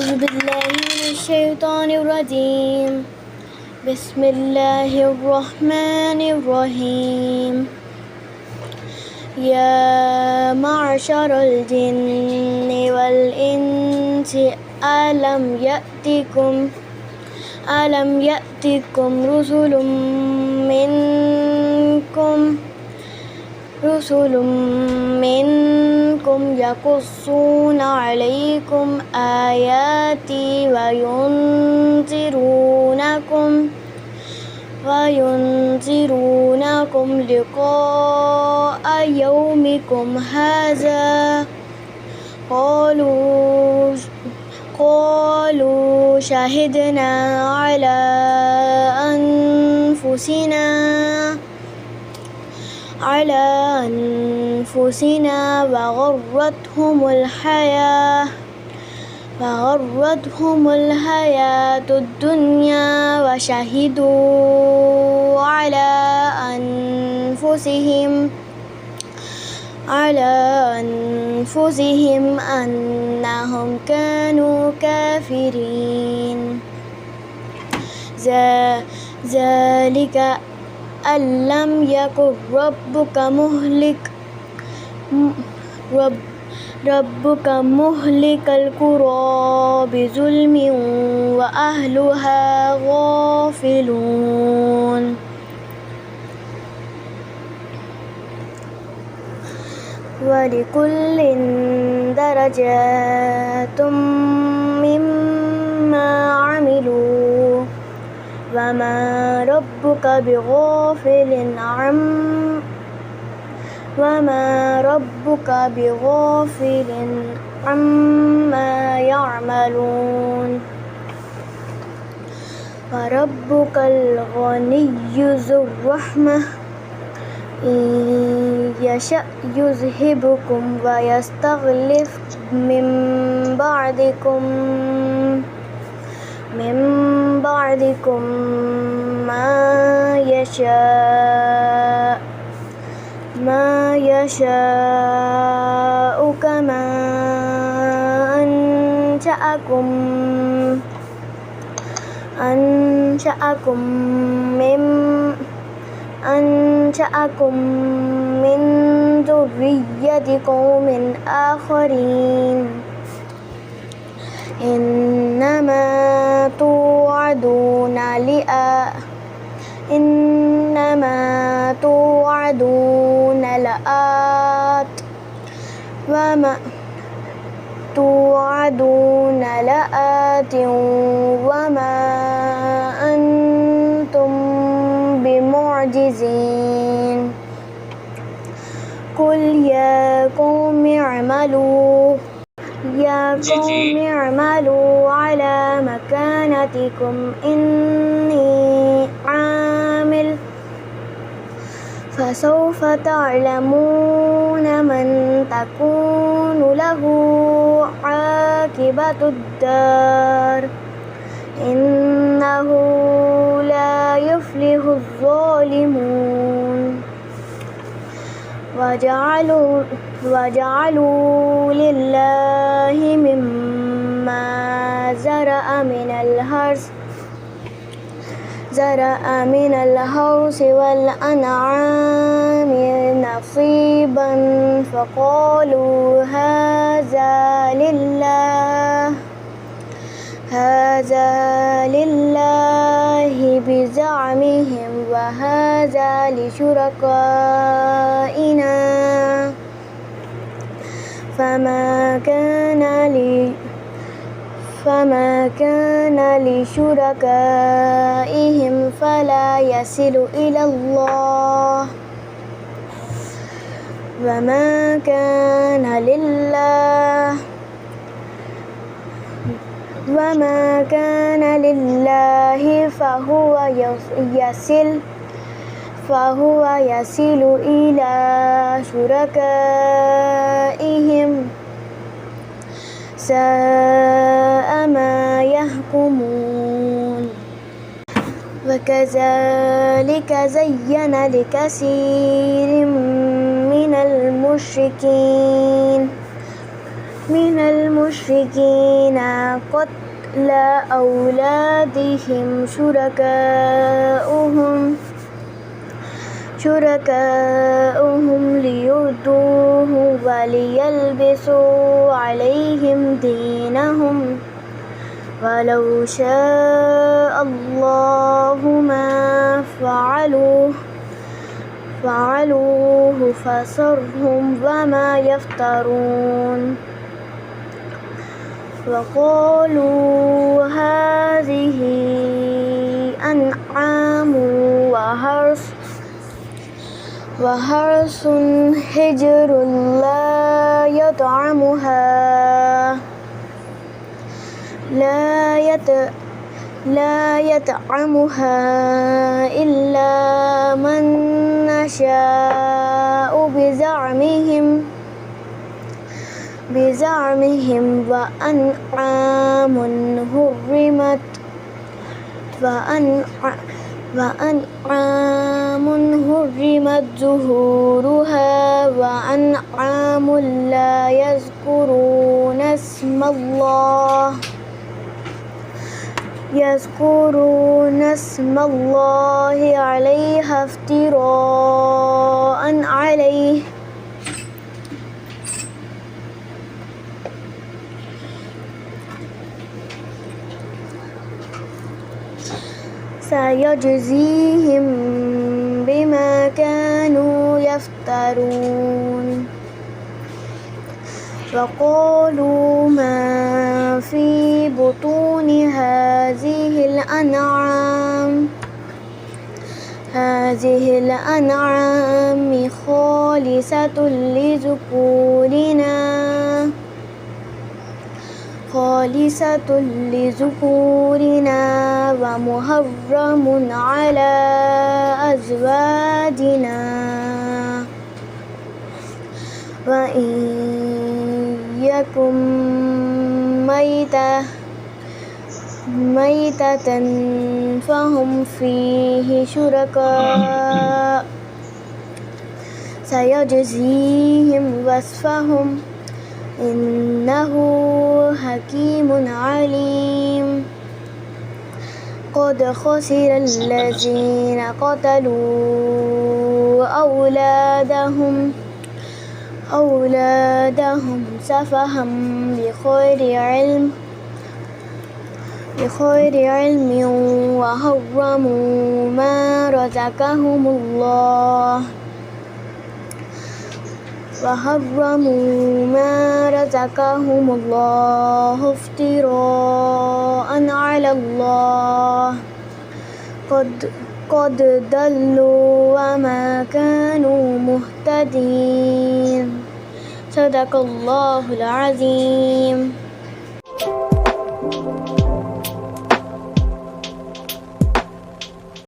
أعوذ بالله من الشيطان الرجيم. بسم الله الرحمن الرحيم. يا معشر الجن والإنس ألم يأتكم رسل منكم يقصون عليكم آياتي وينذرونكم لقاء يومكم هذا. قالوا شهدنا على أنفسنا وغرتهم الحياة الدنيا وشهدوا على أنفسهم أنهم كانوا كافرين. ذلك أن لم يكن ربك مهلك القرى بظلم وأهلها غافلون. ولكل درجات مما عملوا وما ربك بغافل عما يعملون. وربك الغني ذو الرحمة إن يشأ يذهبكم ويستخلف من بعدكم ما يشاء كما أنشأكم من ذرية قوم آخرين. إنما توعدون لآت وما أنتم بمعجزين. قل يا قوم اعملوا على مكانتكم إني عامل فسوف تعلمون من تكون له عاقبة الدار إنه لا يفلح الظالمون. وجعلوا لله مما زرع من الحرث والأنعام نصيبا فقالوا هذا لله بزعمهم وهذا لشركائنا فما كان لشركائهم فلا يصل إلى الله وما كان لله فهو يصل إلى شركائهم ساء ما يحكمون. وكذلك زين لكثير من المشركين المشركين قتل أولادهم شركاؤهم ليردوه وليلبسوا عليهم دينهم ولو شاء الله ما فعلوه فذرهم وما يفترون وقالوا هذه أنعام وحرث حجر لا يطعمها إلا من نشاء بزعمهم وأنعام حرمت ظهورها وأنعام لا يذكرون اسم الله عليها افتراء عليه سيجزيهم بما كانوا يفترون وقالوا ما في بطون هذه الأنعام خالصة لذكورنا ومحرم على أزواجنا وإن يكن ميتة فهم فيه شركاء سيجزيهم وصفهم إنه حكيم عليم قد خسر الذين قتلوا أولادهم سفها بغير علم وحرموا ما رزقهم الله افتراء على الله قد ضلوا وما كانوا مهتدين صدق الله العظيم.